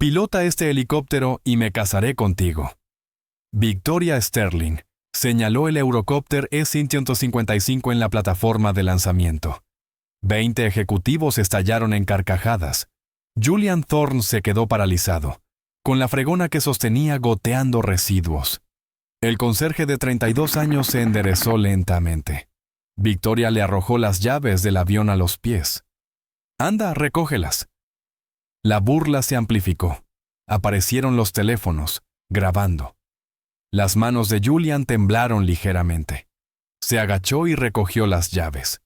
Pilota este helicóptero y me casaré contigo. Victoria Sterling señaló el Eurocopter E-155 en la plataforma de lanzamiento. 20 ejecutivos estallaron en carcajadas. Julian Thorne se quedó paralizado, con la fregona que sostenía goteando residuos. El conserje de 32 años se enderezó lentamente. Victoria le arrojó las llaves del avión a los pies. «Anda, recógelas». La burla se amplificó. Aparecieron los teléfonos, grabando. Las manos de Julian temblaron ligeramente. Se agachó y recogió las llaves.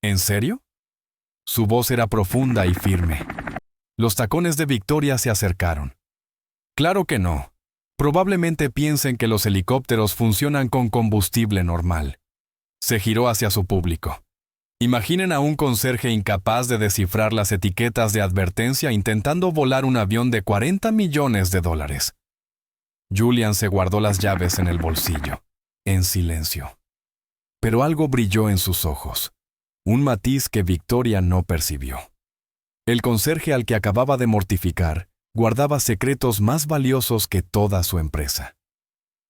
¿En serio? Su voz era profunda y firme. Los tacones de Victoria se acercaron. Claro que no. Probablemente piensen que los helicópteros funcionan con combustible normal. Se giró hacia su público. Imaginen a un conserje incapaz de descifrar las etiquetas de advertencia intentando volar un avión de $40 millones. Julian se guardó las llaves en el bolsillo, en silencio. Pero algo brilló en sus ojos, un matiz que Victoria no percibió. El conserje al que acababa de mortificar guardaba secretos más valiosos que toda su empresa.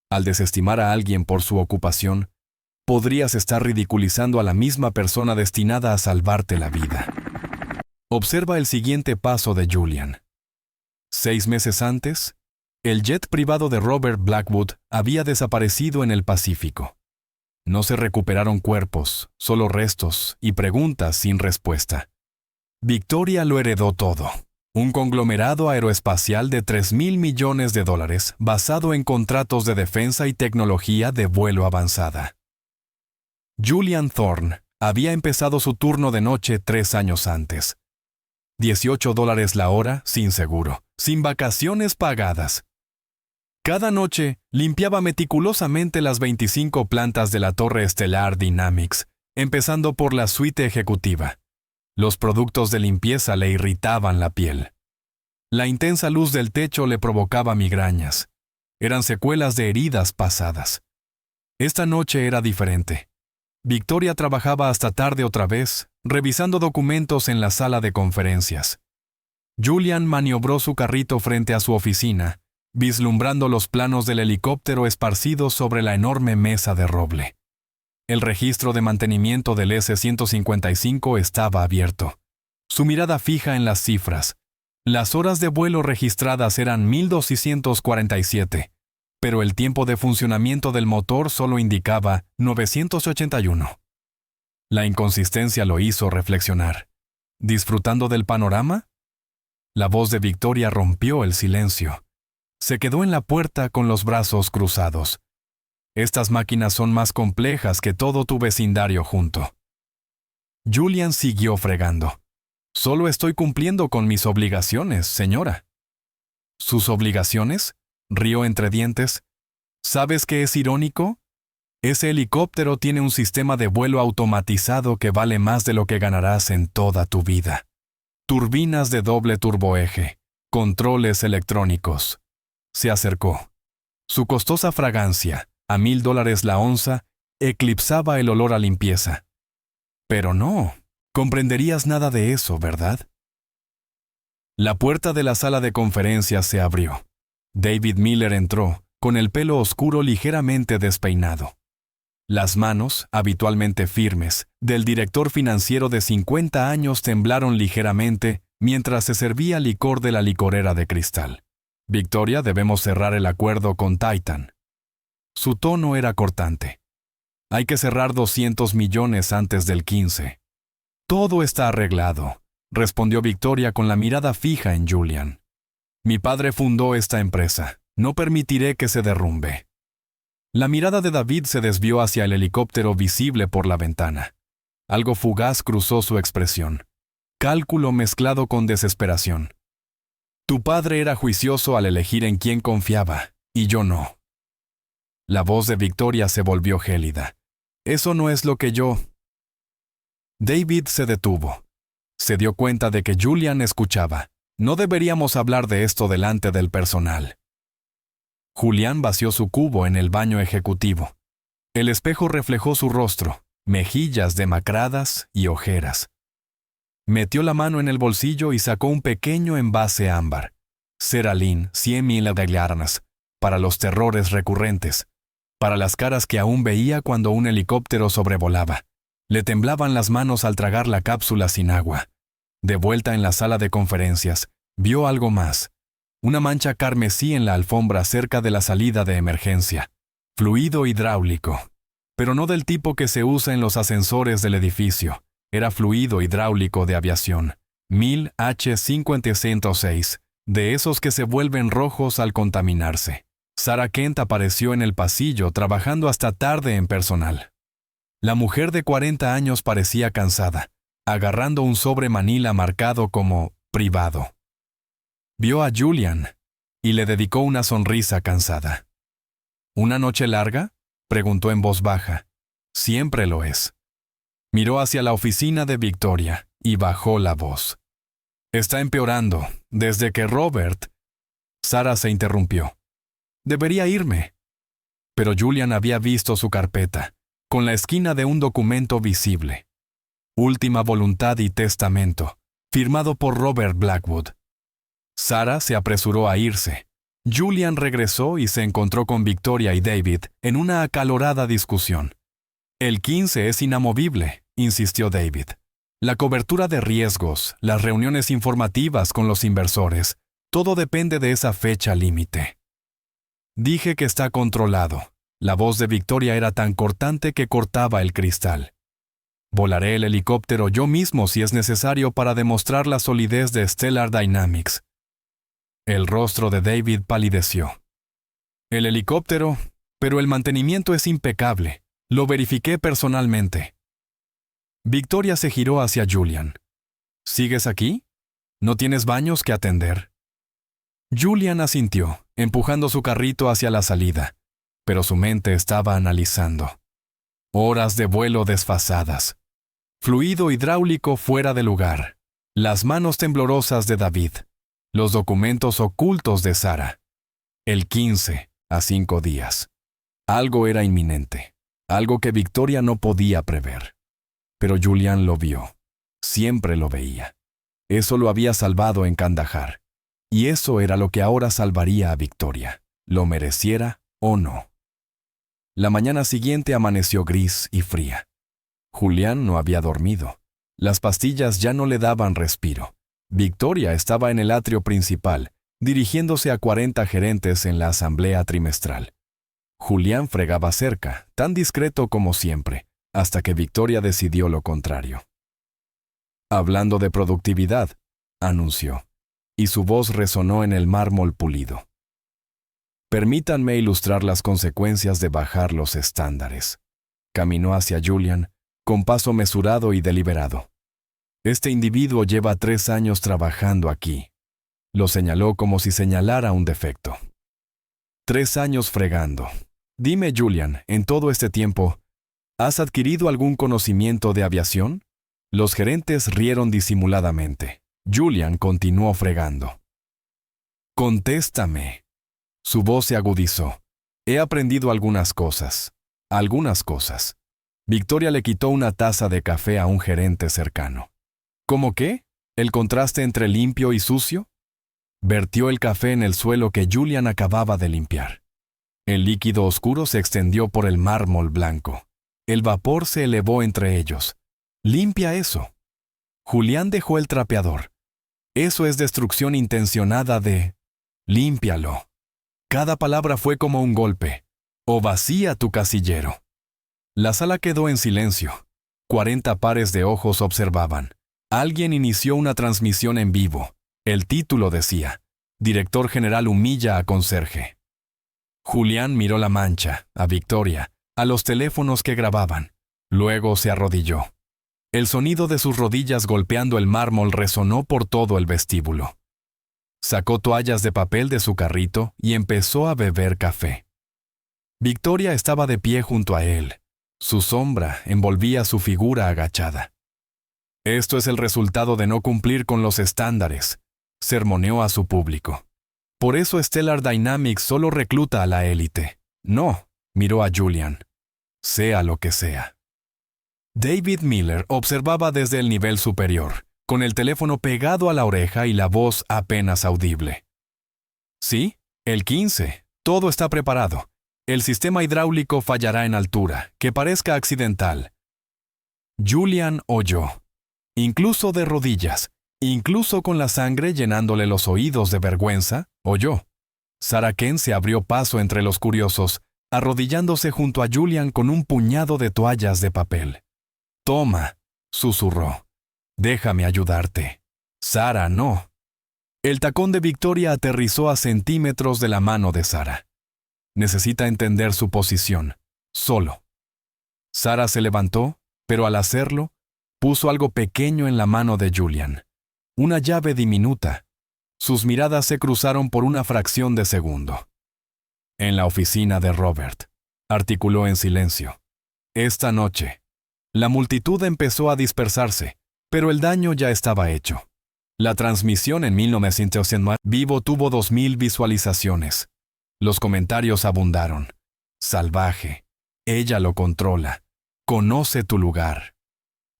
Al desestimar a alguien por su ocupación, podrías estar ridiculizando a la misma persona destinada a salvarte la vida. Observa el siguiente paso de Julian. 6 meses antes, el jet privado de Robert Blackwood había desaparecido en el Pacífico. No se recuperaron cuerpos, solo restos y preguntas sin respuesta. Victoria lo heredó todo. Un conglomerado aeroespacial de $3,000 millones basado en contratos de defensa y tecnología de vuelo avanzada. Julian Thorne había empezado su turno de noche 3 años antes. $18 la hora sin seguro, sin vacaciones pagadas. Cada noche limpiaba meticulosamente las 25 plantas de la Torre Estelar Dynamics, empezando por la suite ejecutiva. Los productos de limpieza le irritaban la piel. La intensa luz del techo le provocaba migrañas. Eran secuelas de heridas pasadas. Esta noche era diferente. Victoria trabajaba hasta tarde otra vez, revisando documentos en la sala de conferencias. Julian maniobró su carrito frente a su oficina, vislumbrando los planos del helicóptero esparcidos sobre la enorme mesa de roble. El registro de mantenimiento del S-155 estaba abierto. Su mirada fija en las cifras. Las horas de vuelo registradas eran 1,247, pero el tiempo de funcionamiento del motor solo indicaba 981. La inconsistencia lo hizo reflexionar. ¿Disfrutando del panorama? La voz de Victoria rompió el silencio. Se quedó en la puerta con los brazos cruzados. Estas máquinas son más complejas que todo tu vecindario junto. Julian siguió fregando. Solo estoy cumpliendo con mis obligaciones, señora. ¿Sus obligaciones? Rió entre dientes. ¿Sabes qué es irónico? Ese helicóptero tiene un sistema de vuelo automatizado que vale más de lo que ganarás en toda tu vida. Turbinas de doble turboeje, controles electrónicos. Se acercó. Su costosa fragancia, a $1,000 la onza, eclipsaba el olor a limpieza. Pero no, comprenderías nada de eso, ¿verdad? La puerta de la sala de conferencias se abrió. David Miller entró, con el pelo oscuro ligeramente despeinado. Las manos, habitualmente firmes, del director financiero de 50 años temblaron ligeramente mientras se servía licor de la licorera de cristal. Victoria, debemos cerrar el acuerdo con Titan. Su tono era cortante. Hay que cerrar 200 millones antes del 15. Todo está arreglado, respondió Victoria con la mirada fija en Julian. Mi padre fundó esta empresa. No permitiré que se derrumbe. La mirada de David se desvió hacia el helicóptero visible por la ventana. Algo fugaz cruzó su expresión. Cálculo mezclado con desesperación. Tu padre era juicioso al elegir en quién confiaba, y yo no. La voz de Victoria se volvió gélida. Eso no es lo que yo... David se detuvo. Se dio cuenta de que Julian escuchaba. No deberíamos hablar de esto delante del personal. Julián vació su cubo en el baño ejecutivo. El espejo reflejó su rostro, mejillas demacradas y ojeras. Metió la mano en el bolsillo y sacó un pequeño envase ámbar. Seralín, 100.000 de para los terrores recurrentes, para las caras que aún veía cuando un helicóptero sobrevolaba. Le temblaban las manos al tragar la cápsula sin agua. De vuelta en la sala de conferencias, vio algo más. Una mancha carmesí en la alfombra cerca de la salida de emergencia. Fluido hidráulico. Pero no del tipo que se usa en los ascensores del edificio. Era fluido hidráulico de aviación. 1000 H506, de esos que se vuelven rojos al contaminarse. Sarah Kent apareció en el pasillo trabajando hasta tarde en personal. La mujer de 40 años parecía cansada, agarrando un sobre manila marcado como privado. Vio a Julian y le dedicó una sonrisa cansada. ¿Una noche larga?, preguntó en voz baja. Siempre lo es. Miró hacia la oficina de Victoria y bajó la voz. Está empeorando, desde que Robert... Sarah se interrumpió. Debería irme. Pero Julian había visto su carpeta, con la esquina de un documento visible. Última voluntad y testamento, firmado por Robert Blackwood. Sarah se apresuró a irse. Julian regresó y se encontró con Victoria y David en una acalorada discusión. El 15 es inamovible, insistió David. La cobertura de riesgos, las reuniones informativas con los inversores, todo depende de esa fecha límite. Dije que está controlado. La voz de Victoria era tan cortante que cortaba el cristal. Volaré el helicóptero yo mismo si es necesario para demostrar la solidez de Stellar Dynamics. El rostro de David palideció. El helicóptero, pero el mantenimiento es impecable. Lo verifiqué personalmente. Victoria se giró hacia Julian. ¿Sigues aquí? ¿No tienes baños que atender? Julian asintió, empujando su carrito hacia la salida, pero su mente estaba analizando. Horas de vuelo desfasadas. Fluido hidráulico fuera de lugar. Las manos temblorosas de David. Los documentos ocultos de Sarah. El 15 a 5 días. Algo era inminente. Algo que Victoria no podía prever. Pero Julian lo vio. Siempre lo veía. Eso lo había salvado en Kandahar. Y eso era lo que ahora salvaría a Victoria, lo mereciera o no. La mañana siguiente amaneció gris y fría. Julian no había dormido. Las pastillas ya no le daban respiro. Victoria estaba en el atrio principal, dirigiéndose a 40 gerentes en la asamblea trimestral. Julian fregaba cerca, tan discreto como siempre, hasta que Victoria decidió lo contrario. Hablando de productividad, anunció, y su voz resonó en el mármol pulido. Permítanme ilustrar las consecuencias de bajar los estándares. Caminó hacia Julian, con paso mesurado y deliberado. Este individuo lleva 3 años trabajando aquí. Lo señaló como si señalara un defecto. 3 años fregando. Dime, Julian, en todo este tiempo, ¿has adquirido algún conocimiento de aviación? Los gerentes rieron disimuladamente. Julian continuó fregando. Contéstame. Su voz se agudizó. He aprendido algunas cosas. Algunas cosas. Victoria le quitó una taza de café a un gerente cercano. ¿Cómo qué? ¿El contraste entre limpio y sucio? Vertió el café en el suelo que Julian acababa de limpiar. El líquido oscuro se extendió por el mármol blanco. El vapor se elevó entre ellos. Limpia eso. Julián dejó el trapeador. Eso es destrucción intencionada de... Límpialo. Cada palabra fue como un golpe. O vacía tu casillero. La sala quedó en silencio. 40 pares de ojos observaban. Alguien inició una transmisión en vivo. El título decía, Director General humilla a conserje. Julián miró la mancha, a Victoria, a los teléfonos que grababan. Luego se arrodilló. El sonido de sus rodillas golpeando el mármol resonó por todo el vestíbulo. Sacó toallas de papel de su carrito y empezó a beber café. Victoria estaba de pie junto a él. Su sombra envolvía su figura agachada. Esto es el resultado de no cumplir con los estándares, sermoneó a su público. Por eso Stellar Dynamics solo recluta a la élite. No, miró a Julian. Sea lo que sea. David Miller observaba desde el nivel superior, con el teléfono pegado a la oreja y la voz apenas audible. Sí, el 15. Todo está preparado. El sistema hidráulico fallará en altura, que parezca accidental. Julian oyó. Incluso de rodillas, incluso con la sangre llenándole los oídos de vergüenza, oyó. Sarah Kent se abrió paso entre los curiosos, arrodillándose junto a Julian con un puñado de toallas de papel. «Toma», susurró. «Déjame ayudarte». «Sarah, no». El tacón de Victoria aterrizó a centímetros de la mano de Sarah. Necesita entender su posición. Solo. Sarah se levantó, pero al hacerlo, puso algo pequeño en la mano de Julian. Una llave diminuta. Sus miradas se cruzaron por una fracción de segundo. «En la oficina de Robert», articuló en silencio. «Esta noche». La multitud empezó a dispersarse, pero el daño ya estaba hecho. La transmisión en 1909 vivo tuvo 2000 visualizaciones. Los comentarios abundaron. «Salvaje. Ella lo controla. Conoce tu lugar».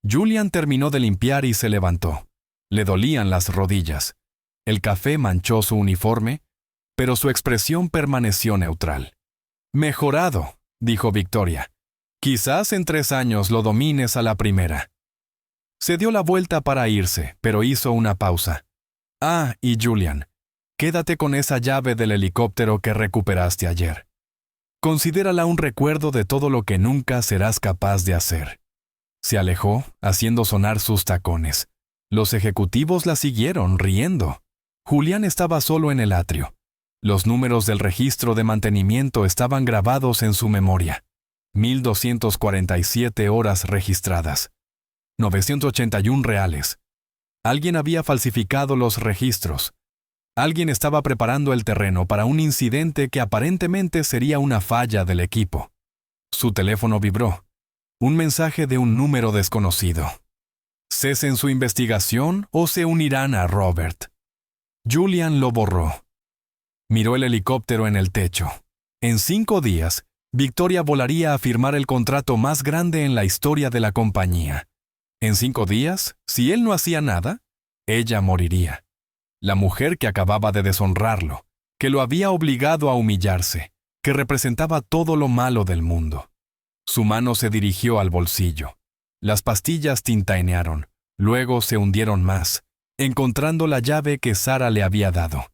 Julian terminó de limpiar y se levantó. Le dolían las rodillas. El café manchó su uniforme, pero su expresión permaneció neutral. «Mejorado», dijo Victoria. «Quizás en 3 años lo domines a la primera». Se dio la vuelta para irse, pero hizo una pausa. «Ah, y Julian, quédate con esa llave del helicóptero que recuperaste ayer. Considérala un recuerdo de todo lo que nunca serás capaz de hacer». Se alejó, haciendo sonar sus tacones. Los ejecutivos la siguieron, riendo. Julián estaba solo en el atrio. Los números del registro de mantenimiento estaban grabados en su memoria. 1247 horas registradas. 981 reales. Alguien había falsificado los registros. Alguien estaba preparando el terreno para un incidente que aparentemente sería una falla del equipo. Su teléfono vibró. Un mensaje de un número desconocido. ¿Cesen su investigación o se unirán a Robert? Julian lo borró. Miró el helicóptero en el techo. En 5 días, Victoria volaría a firmar el contrato más grande en la historia de la compañía. En 5 días, si él no hacía nada, ella moriría. La mujer que acababa de deshonrarlo, que lo había obligado a humillarse, que representaba todo lo malo del mundo. Su mano se dirigió al bolsillo. Las pastillas tintinearon, luego se hundieron más, encontrando la llave que Sarah le había dado.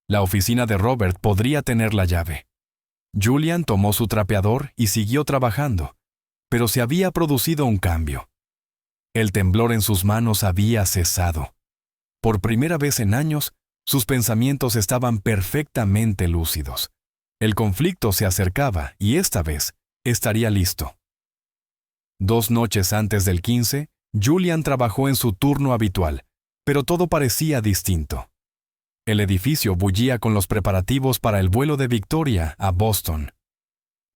La oficina de Robert podría tener la llave. Julian tomó su trapeador y siguió trabajando, pero se había producido un cambio. El temblor en sus manos había cesado. Por primera vez en años, sus pensamientos estaban perfectamente lúcidos. El conflicto se acercaba y esta vez estaría listo. 2 noches antes del 15, Julian trabajó en su turno habitual, pero todo parecía distinto. El edificio bullía con los preparativos para el vuelo de Victoria a Boston.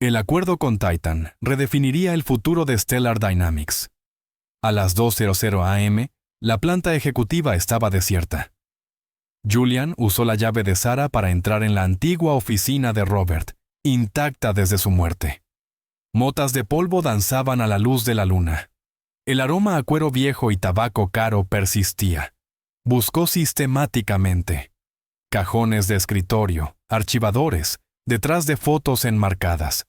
El acuerdo con Titan redefiniría el futuro de Stellar Dynamics. A las 2:00 a.m., la planta ejecutiva estaba desierta. Julian usó la llave de Sarah para entrar en la antigua oficina de Robert, intacta desde su muerte. Motas de polvo danzaban a la luz de la luna. El aroma a cuero viejo y tabaco caro persistía. Buscó sistemáticamente. Cajones de escritorio, archivadores, detrás de fotos enmarcadas.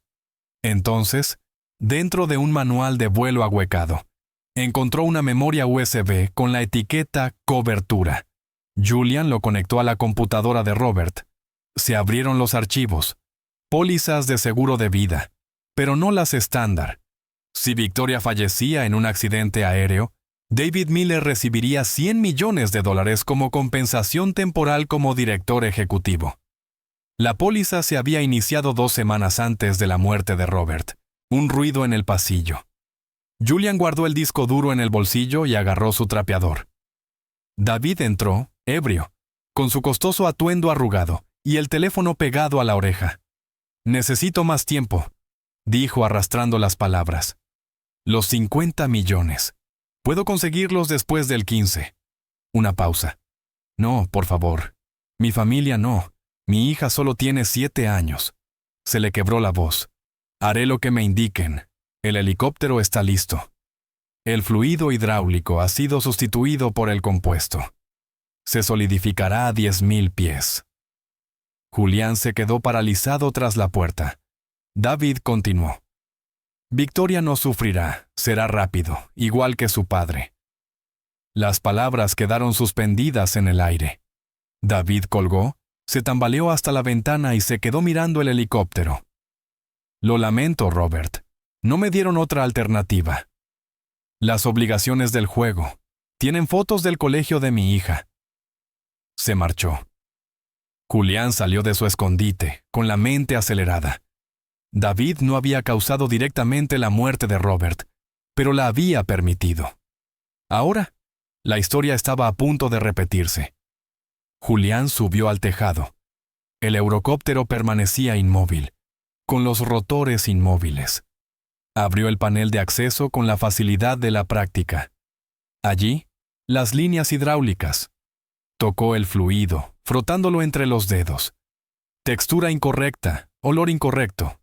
Entonces, dentro de un manual de vuelo ahuecado, encontró una memoria USB con la etiqueta «Cobertura». Julian lo conectó a la computadora de Robert. Se abrieron los archivos. Pólizas de seguro de vida, pero no las estándar. Si Victoria fallecía en un accidente aéreo, David Miller recibiría $100 millones como compensación temporal como director ejecutivo. La póliza se había iniciado 2 semanas antes de la muerte de Robert. Un ruido en el pasillo. Julian guardó el disco duro en el bolsillo y agarró su trapeador. David entró, ebrio, con su costoso atuendo arrugado y el teléfono pegado a la oreja. «Necesito más tiempo», dijo arrastrando las palabras. «Los 50 millones. Puedo conseguirlos después del 15. Una pausa. «No, por favor. Mi familia no. Mi hija solo tiene 7 años». Se le quebró la voz. «Haré lo que me indiquen. El helicóptero está listo. El fluido hidráulico ha sido sustituido por el compuesto. Se solidificará a 10.000 pies». Julián se quedó paralizado tras la puerta. David continuó. Victoria no sufrirá, será rápido, igual que su padre. Las palabras quedaron suspendidas en el aire. David colgó, se tambaleó hasta la ventana y se quedó mirando el helicóptero. Lo lamento, Robert. No me dieron otra alternativa. Las obligaciones del juego. Tienen fotos del colegio de mi hija. Se marchó. Julián salió de su escondite, con la mente acelerada. David no había causado directamente la muerte de Robert, pero la había permitido. Ahora, la historia estaba a punto de repetirse. Julián subió al tejado. El eurocóptero permanecía inmóvil, con los rotores inmóviles. Abrió el panel de acceso con la facilidad de la práctica. Allí, las líneas hidráulicas. Tocó el fluido, frotándolo entre los dedos. Textura incorrecta, olor incorrecto.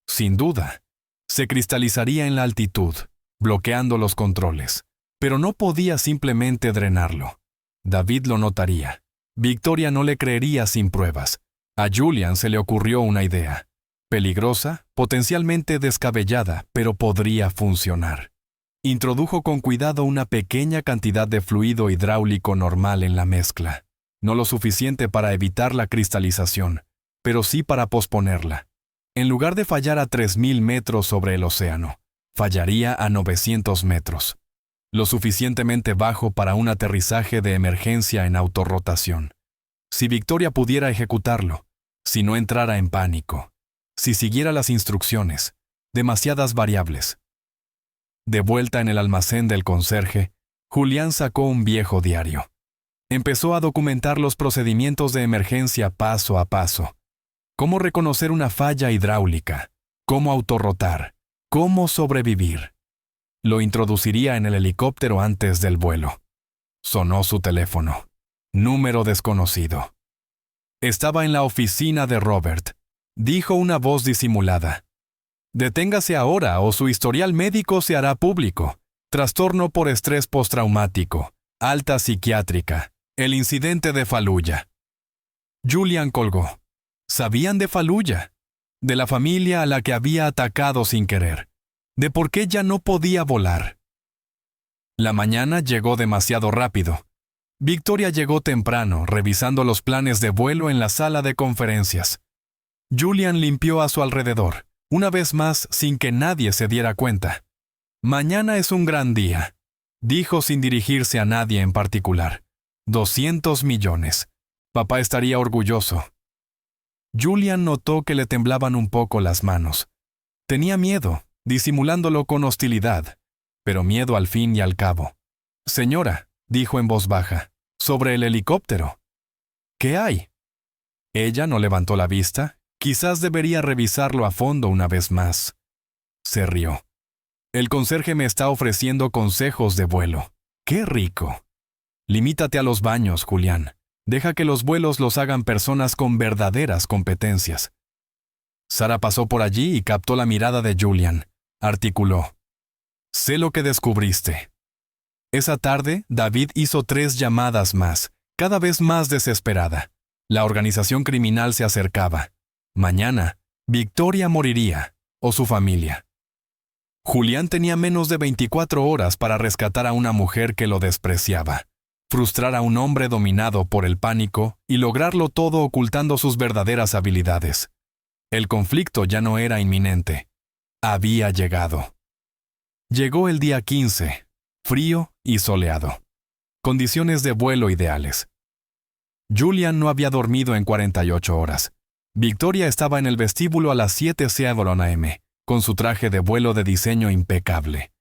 Sin duda, se cristalizaría en la altitud, bloqueando los controles. Pero no podía simplemente drenarlo. David lo notaría. Victoria no le creería sin pruebas. A Julian se le ocurrió una idea. Peligrosa, potencialmente descabellada, pero podría funcionar. Introdujo con cuidado una pequeña cantidad de fluido hidráulico normal en la mezcla. No lo suficiente para evitar la cristalización, pero sí para posponerla. En lugar de fallar a 3.000 metros sobre el océano, fallaría a 900 metros. Lo suficientemente bajo para un aterrizaje de emergencia en autorrotación. Si Victoria pudiera ejecutarlo, si no entrara en pánico, si siguiera las instrucciones, demasiadas variables. De vuelta en el almacén del conserje, Julián sacó un viejo diario. Empezó a documentar los procedimientos de emergencia paso a paso. Cómo reconocer una falla hidráulica, cómo autorrotar, cómo sobrevivir. Lo introduciría en el helicóptero antes del vuelo. Sonó su teléfono. Número desconocido. Estaba en la oficina de Robert. Dijo una voz disimulada. Deténgase ahora o su historial médico se hará público. Trastorno por estrés postraumático. Alta psiquiátrica. El incidente de Fallujah. Julián colgó. Sabían de Fallujah. De la familia a la que había atacado sin querer. De por qué ya no podía volar. La mañana llegó demasiado rápido. Victoria llegó temprano, revisando los planes de vuelo en la sala de conferencias. Julián limpió a su alrededor, una vez más sin que nadie se diera cuenta. Mañana es un gran día, dijo sin dirigirse a nadie en particular. 200 millones. Papá estaría orgulloso. Julián notó que le temblaban un poco las manos. Tenía miedo, disimulándolo con hostilidad, pero miedo al fin y al cabo. Señora, dijo en voz baja, sobre el helicóptero. ¿Qué hay? Ella no levantó la vista. Quizás debería revisarlo a fondo una vez más. Se rió. El conserje me está ofreciendo consejos de vuelo. ¡Qué rico! Limítate a los baños, Julián. Deja que los vuelos los hagan personas con verdaderas competencias. Sara pasó por allí y captó la mirada de Julián. Articuló. Sé lo que descubriste. Esa tarde, David hizo 3 llamadas más, cada vez más desesperada. La organización criminal se acercaba. Mañana, Victoria moriría, o su familia. Julián tenía menos de 24 horas para rescatar a una mujer que lo despreciaba, frustrar a un hombre dominado por el pánico y lograrlo todo ocultando sus verdaderas habilidades. El conflicto ya no era inminente. Había llegado. Llegó el día 15, frío y soleado. Condiciones de vuelo ideales. Julián no había dormido en 48 horas. Victoria estaba en el vestíbulo a las 7:00 a.m., con su traje de vuelo de diseño impecable.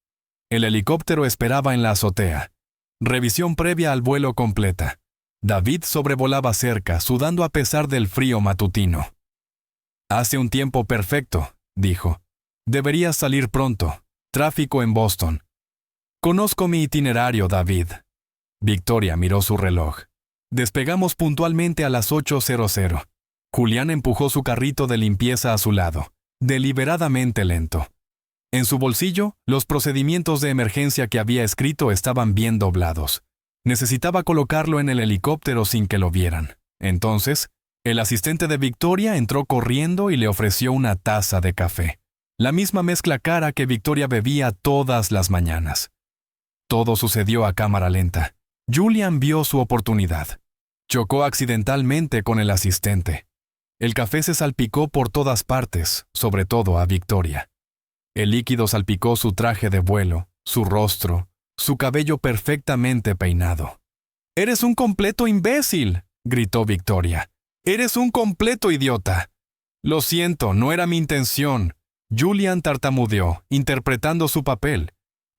El helicóptero esperaba en la azotea. Revisión previa al vuelo completa. David sobrevolaba cerca, sudando a pesar del frío matutino. Hace un tiempo perfecto, dijo. Deberías salir pronto. Tráfico en Boston. Conozco mi itinerario, David. Victoria miró su reloj. Despegamos puntualmente a las 8:00. Julián empujó su carrito de limpieza a su lado, deliberadamente lento. En su bolsillo, los procedimientos de emergencia que había escrito estaban bien doblados. Necesitaba colocarlo en el helicóptero sin que lo vieran. Entonces, El asistente de Victoria entró corriendo y le ofreció una taza de café, la misma mezcla cara que Victoria bebía todas las mañanas. Todo sucedió a cámara lenta. Julian vio su oportunidad. Chocó accidentalmente con el asistente. El café se salpicó por todas partes, sobre todo a Victoria. El líquido salpicó su traje de vuelo, su rostro, su cabello perfectamente peinado. «¡Eres un completo imbécil!», gritó Victoria. «¡Eres un completo idiota!». «Lo siento, no era mi intención». Julian tartamudeó, interpretando su papel.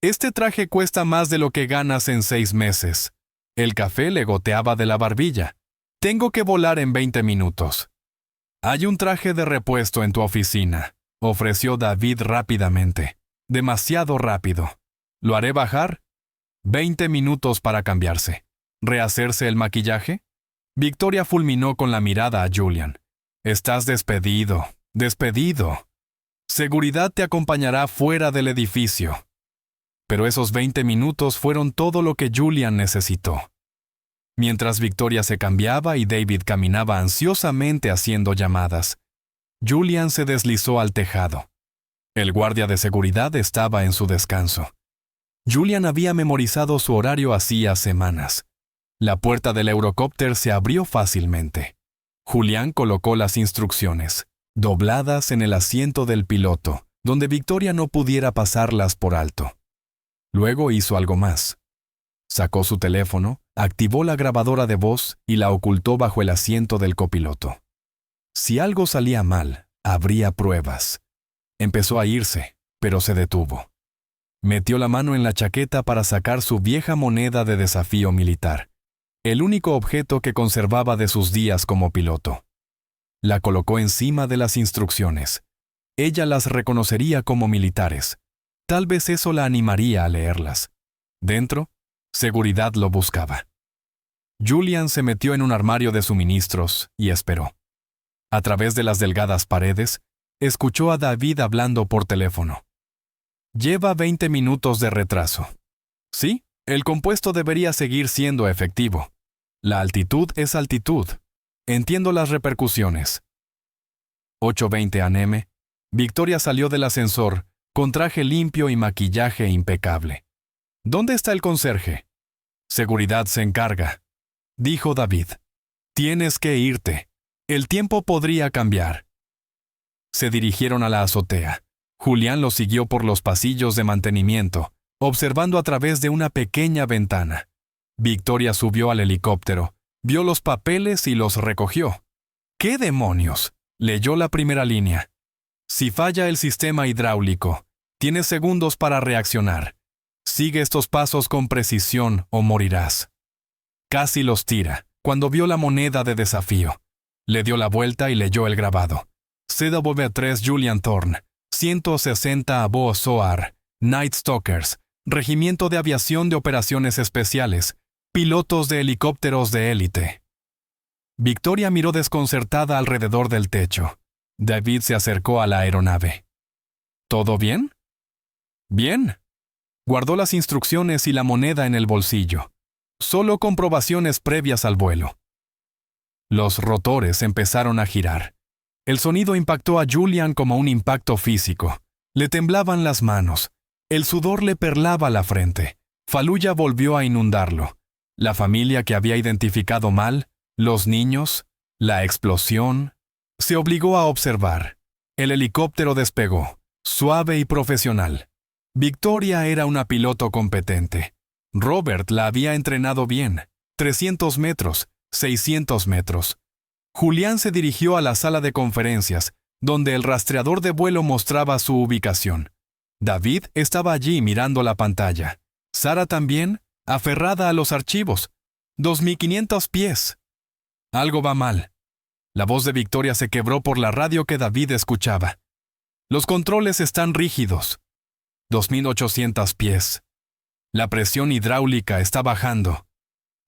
«Este traje cuesta más de lo que ganas en 6 meses». El café le goteaba de la barbilla. «Tengo que volar en 20 minutos». «Hay un traje de repuesto en tu oficina», ofreció David rápidamente. «Demasiado rápido. ¿Lo haré bajar?» 20 minutos para cambiarse. ¿Rehacerse el maquillaje? Victoria fulminó con la mirada a Julian. «Estás despedido. Despedido. Seguridad te acompañará fuera del edificio». Pero esos 20 minutos fueron todo lo que Julian necesitó. Mientras Victoria se cambiaba y David caminaba ansiosamente haciendo llamadas, Julian se deslizó al tejado. El guardia de seguridad estaba en su descanso. Julian había memorizado su horario hacía semanas. La puerta del Eurocopter se abrió fácilmente. Julian colocó las instrucciones, dobladas en el asiento del piloto, donde Victoria no pudiera pasarlas por alto. Luego hizo algo más. Sacó su teléfono, activó la grabadora de voz y la ocultó bajo el asiento del copiloto. Si algo salía mal, habría pruebas. Empezó a irse, pero se detuvo. Metió la mano en la chaqueta para sacar su vieja moneda de desafío militar, el único objeto que conservaba de sus días como piloto. La colocó encima de las instrucciones. Ella las reconocería como militares. Tal vez eso la animaría a leerlas. Dentro, seguridad lo buscaba. Julian se metió en un armario de suministros y esperó. A través de las delgadas paredes, escuchó a David hablando por teléfono. «Lleva 20 minutos de retraso». «Sí, el compuesto debería seguir siendo efectivo. La altitud es altitud. Entiendo las repercusiones». 8:20 a.m. Victoria salió del ascensor, con traje limpio y maquillaje impecable. «¿Dónde está el conserje?» «Seguridad se encarga», dijo David. «Tienes que irte. El tiempo podría cambiar». Se dirigieron a la azotea. Julián los siguió por los pasillos de mantenimiento, observando a través de una pequeña ventana. Victoria subió al helicóptero, vio los papeles y los recogió. «¿Qué demonios?», leyó la primera línea. «Si falla el sistema hidráulico, tienes segundos para reaccionar. Sigue estos pasos con precisión o morirás». Casi los tira, cuando vio la moneda de desafío. Le dio la vuelta y leyó el grabado. CW3 Julian Thorne, 160 Abo Soar, Night Stalkers, Regimiento de Aviación de Operaciones Especiales, pilotos de helicópteros de élite. Victoria miró desconcertada alrededor del techo. David se acercó a la aeronave. «¿Todo bien?» «Bien». Guardó las instrucciones y la moneda en el bolsillo. Solo comprobaciones previas al vuelo. Los rotores empezaron a girar. El sonido impactó a Julian como un impacto físico. Le temblaban las manos. El sudor le perlaba la frente. Fallujah volvió a inundarlo. La familia que había identificado mal, los niños, la explosión. Se obligó a observar. El helicóptero despegó, suave y profesional. Victoria era una piloto competente. Robert la había entrenado bien. 300 metros, 600 metros. Julián se dirigió a la sala de conferencias, donde el rastreador de vuelo mostraba su ubicación. David estaba allí mirando la pantalla. Sara también, aferrada a los archivos. 2.500 pies. Algo va mal. La voz de Victoria se quebró por la radio que David escuchaba. Los controles están rígidos. 2.800 pies. La presión hidráulica está bajando.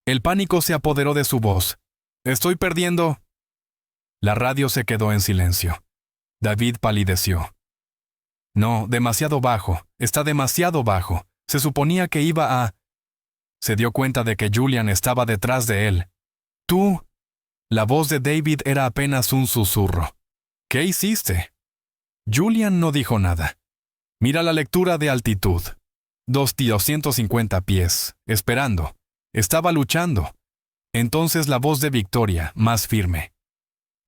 El pánico se apoderó de su voz. «Estoy perdiendo». La radio se quedó en silencio. David palideció. «No, demasiado bajo. Está demasiado bajo. Se suponía que iba a...». Se dio cuenta de que Julian estaba detrás de él. «Tú...». La voz de David era apenas un susurro. ¿Qué hiciste? Julian no dijo nada. Mira la lectura de altitud. 250 pies, esperando. Estaba luchando. Entonces la voz de Victoria, más firme.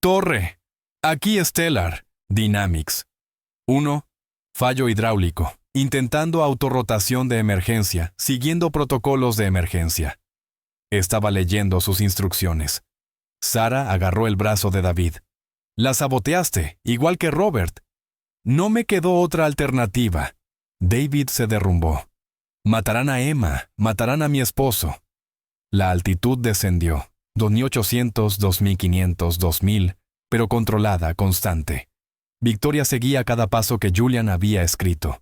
Torre. Aquí Stellar. Dynamics. 1. Fallo hidráulico. Intentando autorrotación de emergencia, siguiendo protocolos de emergencia. Estaba leyendo sus instrucciones. Sara agarró el brazo de David. La saboteaste, igual que Robert. No me quedó otra alternativa. David se derrumbó. Matarán a Emma, matarán a mi esposo. La altitud descendió. 2800, 2500, 2000, pero controlada, constante. Victoria seguía cada paso que Julian había escrito.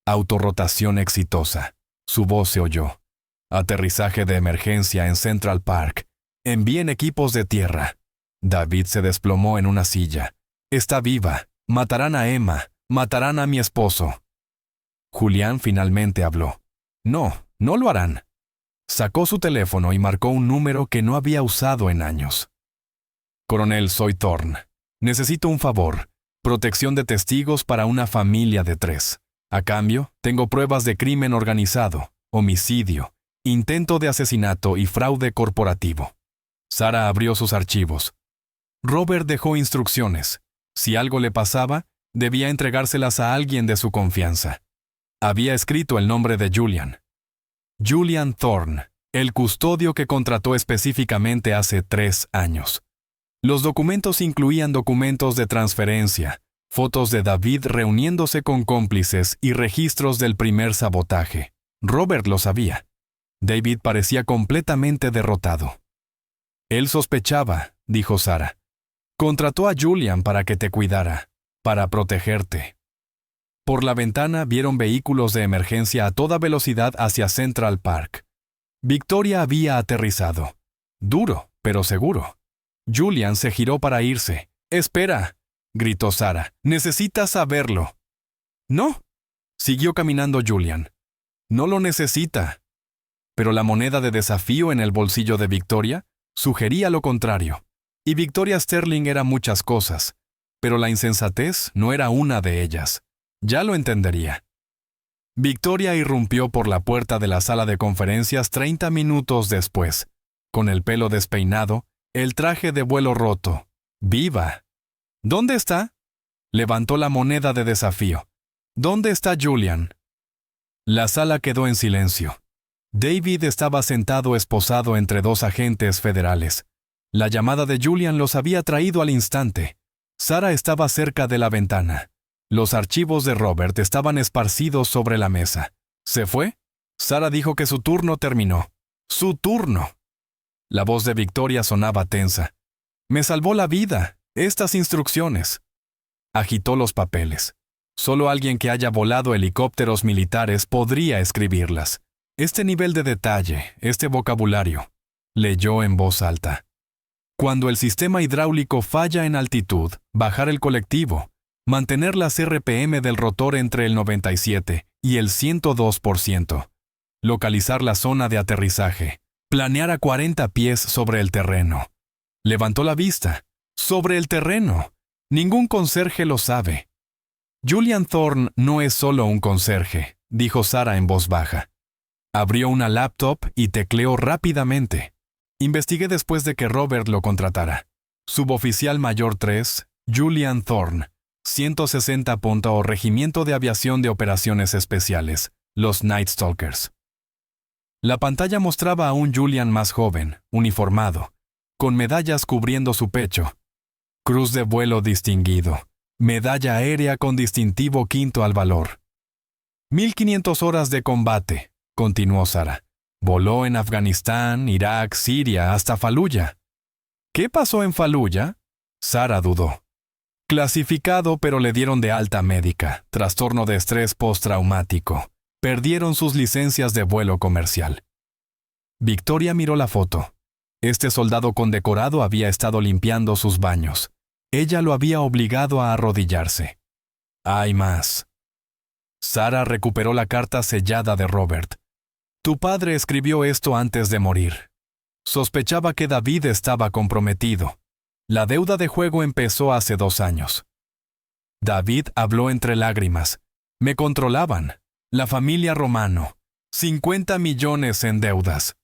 Autorrotación exitosa. Su voz se oyó. Aterrizaje de emergencia en Central Park. Envíen equipos de tierra. David se desplomó en una silla. Está viva. Matarán a Emma. Matarán a mi esposo. Julián finalmente habló. No, no lo harán. Sacó su teléfono y marcó un número que no había usado en años. Coronel, soy Thorne. Necesito un favor. Protección de testigos para una familia de 3. A cambio, tengo pruebas de crimen organizado, homicidio, intento de asesinato y fraude corporativo. Sara abrió sus archivos. Robert dejó instrucciones. Si algo le pasaba, debía entregárselas a alguien de su confianza. Había escrito el nombre de Julian. Julian Thorne, el custodio que contrató específicamente hace 3 años. Los documentos incluían documentos de transferencia, fotos de David reuniéndose con cómplices y registros del primer sabotaje. Robert lo sabía. David parecía completamente derrotado. Él sospechaba, dijo Sara. Contrató a Julian para que te cuidara, para protegerte. Por la ventana vieron vehículos de emergencia a toda velocidad hacia Central Park. Victoria había aterrizado. Duro, pero seguro. Julian se giró para irse. «¡Espera!», gritó Sara. «Necesitas saberlo». «No», siguió caminando Julian. «No lo necesita». Pero la moneda de desafío en el bolsillo de Victoria sugería lo contrario. Y Victoria Sterling era muchas cosas, pero la insensatez no era una de ellas. Ya lo entendería. Victoria irrumpió por la puerta de la sala de conferencias 30 minutos después, con el pelo despeinado, el traje de vuelo roto. ¡Viva! ¿Dónde está? Levantó la moneda de desafío. ¿Dónde está Julian? La sala quedó en silencio. David estaba sentado esposado entre 2 agentes federales. La llamada de Julian los había traído al instante. Sara estaba cerca de la ventana. Los archivos de Robert estaban esparcidos sobre la mesa. ¿Se fue? Sara dijo que su turno terminó. ¡Su turno! La voz de Victoria sonaba tensa. «Me salvó la vida. Estas instrucciones». Agitó los papeles. Solo alguien que haya volado helicópteros militares podría escribirlas. Este nivel de detalle, este vocabulario. Leyó en voz alta. Cuando el sistema hidráulico falla en altitud, bajar el colectivo. Mantener las RPM del rotor entre el 97 y el 102%. Localizar la zona de aterrizaje. Planear a 40 pies sobre el terreno. Levantó la vista. ¡Sobre el terreno! Ningún conserje lo sabe. Julian Thorne no es solo un conserje, dijo Sara en voz baja. Abrió una laptop y tecleó rápidamente. Investigué después de que Robert lo contratara. Suboficial Mayor 3, Julian Thorne. 160 punto Regimiento de Aviación de Operaciones Especiales, los Night Stalkers. La pantalla mostraba a un Julian más joven, uniformado, con medallas cubriendo su pecho. Cruz de vuelo distinguido, medalla aérea con distintivo quinto al valor. 1500 horas de combate, continuó Sara. Voló en Afganistán, Irak, Siria, hasta Faluya. ¿Qué pasó en Faluya? Sara dudó. Clasificado, pero le dieron de alta médica, trastorno de estrés postraumático. Perdieron sus licencias de vuelo comercial. Victoria miró la foto. Este soldado condecorado había estado limpiando sus baños. Ella lo había obligado a arrodillarse. Hay más. Sara recuperó la carta sellada de Robert. Tu padre escribió esto antes de morir. Sospechaba que David estaba comprometido. La deuda de juego empezó hace 2 años. David habló entre lágrimas. Me controlaban. La familia Romano. 50 millones en deudas.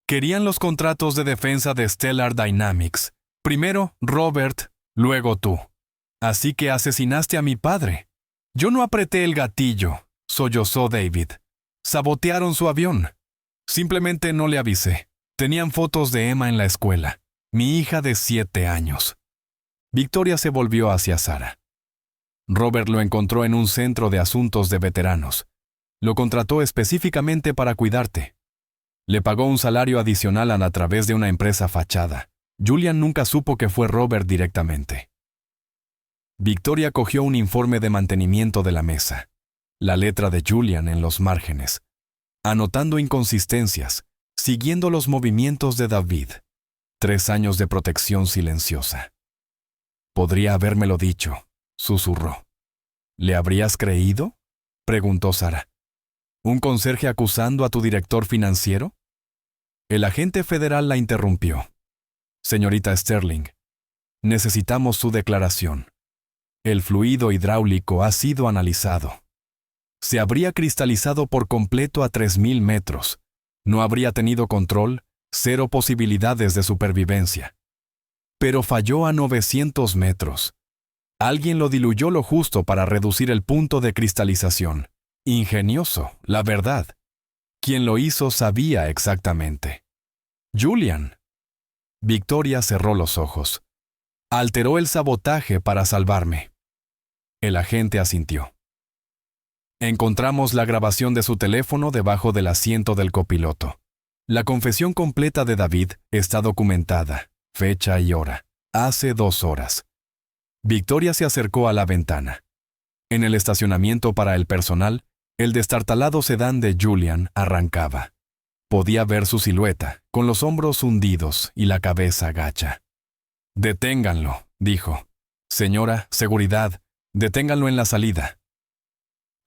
Querían los contratos de defensa de Stellar Dynamics. Primero Robert, luego tú. Así que asesinaste a mi padre. Yo no apreté el gatillo, sollozó David. Sabotearon su avión. Simplemente no le avisé. Tenían fotos de Emma en la escuela, mi hija de 7 años. Victoria se volvió hacia Sara. Robert lo encontró en un centro de asuntos de veteranos. Lo contrató específicamente para cuidarte. Le pagó un salario adicional a través de una empresa fachada. Julian nunca supo que fue Robert directamente. Victoria cogió un informe de mantenimiento de la mesa. La letra de Julian en los márgenes. Anotando inconsistencias, siguiendo los movimientos de David. 3 años de protección silenciosa. Podría habérmelo dicho, susurró. ¿Le habrías creído?, preguntó Sara. ¿Un conserje acusando a tu director financiero? El agente federal la interrumpió. Señorita Sterling, necesitamos su declaración. El fluido hidráulico ha sido analizado. Se habría cristalizado por completo a 3000 metros. No habría tenido control, 0 posibilidades de supervivencia. Pero falló a 900 metros. Alguien lo diluyó lo justo para reducir el punto de cristalización. Ingenioso, la verdad. Quien lo hizo sabía exactamente. Julian. Victoria cerró los ojos. Alteró el sabotaje para salvarme. El agente asintió. Encontramos la grabación de su teléfono debajo del asiento del copiloto. La confesión completa de David está documentada, fecha y hora, hace 2 horas. Victoria se acercó a la ventana. En el estacionamiento para el personal, el destartalado sedán de Julian arrancaba. Podía ver su silueta, con los hombros hundidos y la cabeza gacha. «Deténganlo», dijo. «Señora, seguridad, deténganlo en la salida».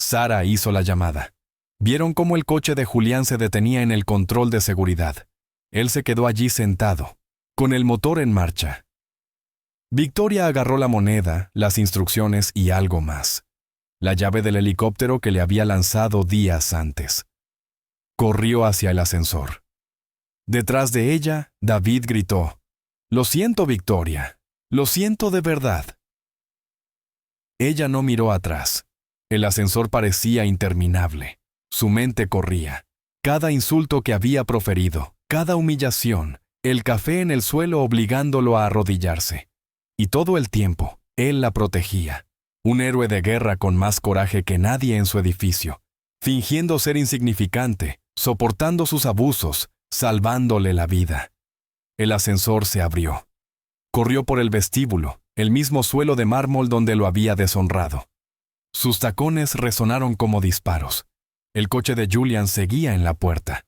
Sara hizo la llamada. Vieron cómo el coche de Julián se detenía en el control de seguridad. Él se quedó allí sentado, con el motor en marcha. Victoria agarró la moneda, las instrucciones y algo más. La llave del helicóptero que le había lanzado días antes. Corrió hacia el ascensor. Detrás de ella, David gritó: «Lo siento, Victoria. Lo siento de verdad». Ella no miró atrás. El ascensor parecía interminable. Su mente corría. Cada insulto que había proferido, cada humillación, el café en el suelo obligándolo a arrodillarse. Y todo el tiempo, él la protegía. Un héroe de guerra con más coraje que nadie en su edificio, fingiendo ser insignificante, soportando sus abusos, salvándole la vida. El ascensor se abrió. Corrió por el vestíbulo, el mismo suelo de mármol donde lo había deshonrado. Sus tacones resonaron como disparos. El coche de Julian seguía en la puerta.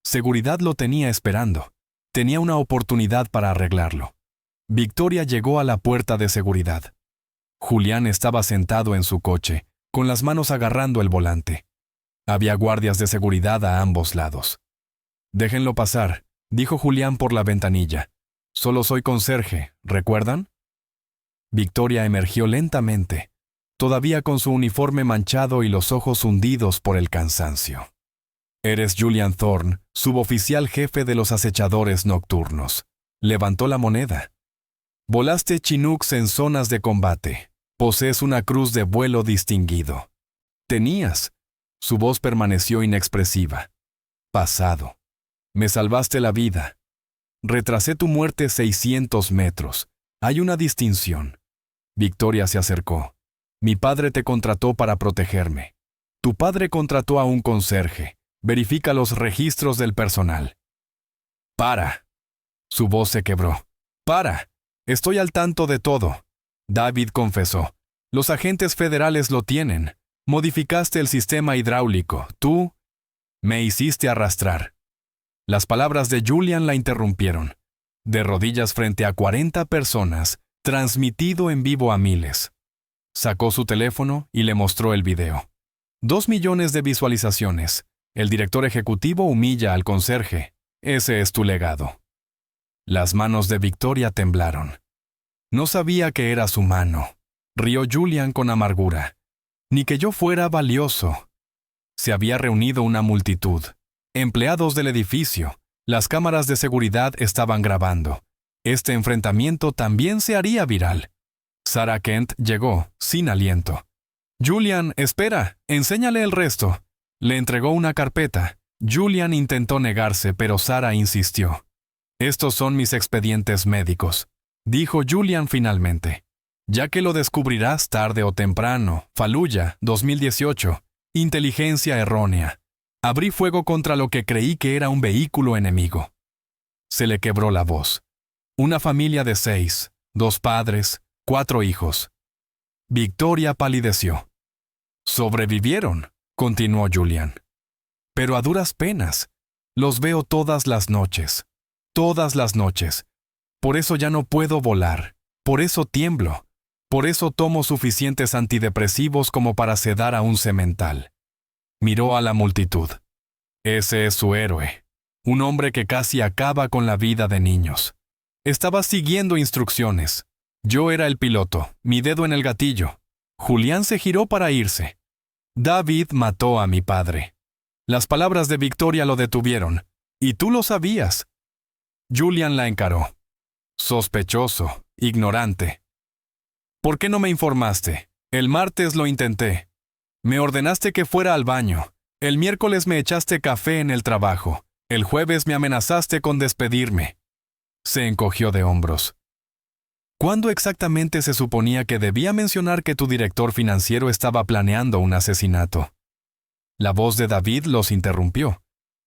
Seguridad lo tenía esperando. Tenía una oportunidad para arreglarlo. Victoria llegó a la puerta de seguridad. Julián estaba sentado en su coche, con las manos agarrando el volante. Había guardias de seguridad a ambos lados. «Déjenlo pasar», dijo Julián por la ventanilla. «Solo soy conserje, ¿recuerdan?» Victoria emergió lentamente, todavía con su uniforme manchado y los ojos hundidos por el cansancio. «Eres Julian Thorne, suboficial jefe de los acechadores nocturnos». Levantó la moneda. «Volaste Chinooks en zonas de combate. Posees una cruz de vuelo distinguido». «Tenías». Su voz permaneció inexpresiva. «Pasado. Me salvaste la vida. Retrasé tu muerte 600 metros. Hay una distinción». Victoria se acercó. «Mi padre te contrató para protegerme. Tu padre contrató a un conserje. Verifica los registros del personal». «Para». Su voz se quebró. «Para. Estoy al tanto de todo». David confesó. «Los agentes federales lo tienen. Modificaste el sistema hidráulico. Tú me hiciste arrastrar». Las palabras de Julian la interrumpieron. De rodillas frente a 40 personas, transmitido en vivo a miles. Sacó su teléfono y le mostró el video. 2 millones de visualizaciones. El director ejecutivo humilla al conserje. Ese es tu legado. Las manos de Victoria temblaron. No sabía que era su mano, rió Julian con amargura, ni que yo fuera valioso. Se había reunido una multitud, empleados del edificio, las cámaras de seguridad estaban grabando. Este enfrentamiento también se haría viral. Sarah Kent llegó, sin aliento. Julian, espera, enséñale el resto. Le entregó una carpeta. Julian intentó negarse, pero Sarah insistió. Estos son mis expedientes médicos, dijo Julian finalmente. Ya que lo descubrirás tarde o temprano. Fallujah, 2018. Inteligencia errónea. Abrí fuego contra lo que creí que era un vehículo enemigo. Se le quebró la voz. Una familia de 6, 2 padres, 4 hijos. Victoria palideció. Sobrevivieron, continuó Julian. Pero a duras penas. Los veo todas las noches. Todas las noches. Por eso ya no puedo volar. Por eso tiemblo. Por eso tomo suficientes antidepresivos como para sedar a un semental. Miró a la multitud. Ese es su héroe. Un hombre que casi acaba con la vida de niños. Estaba siguiendo instrucciones. Yo era el piloto, mi dedo en el gatillo. Julián se giró para irse. David mató a mi padre. Las palabras de Victoria lo detuvieron. Y tú lo sabías. Julian la encaró. Sospechoso, ignorante. ¿Por qué no me informaste? El martes lo intenté. Me ordenaste que fuera al baño. El miércoles me echaste café en el trabajo. El jueves me amenazaste con despedirme. Se encogió de hombros. ¿Cuándo exactamente se suponía que debía mencionar que tu director financiero estaba planeando un asesinato? La voz de David los interrumpió.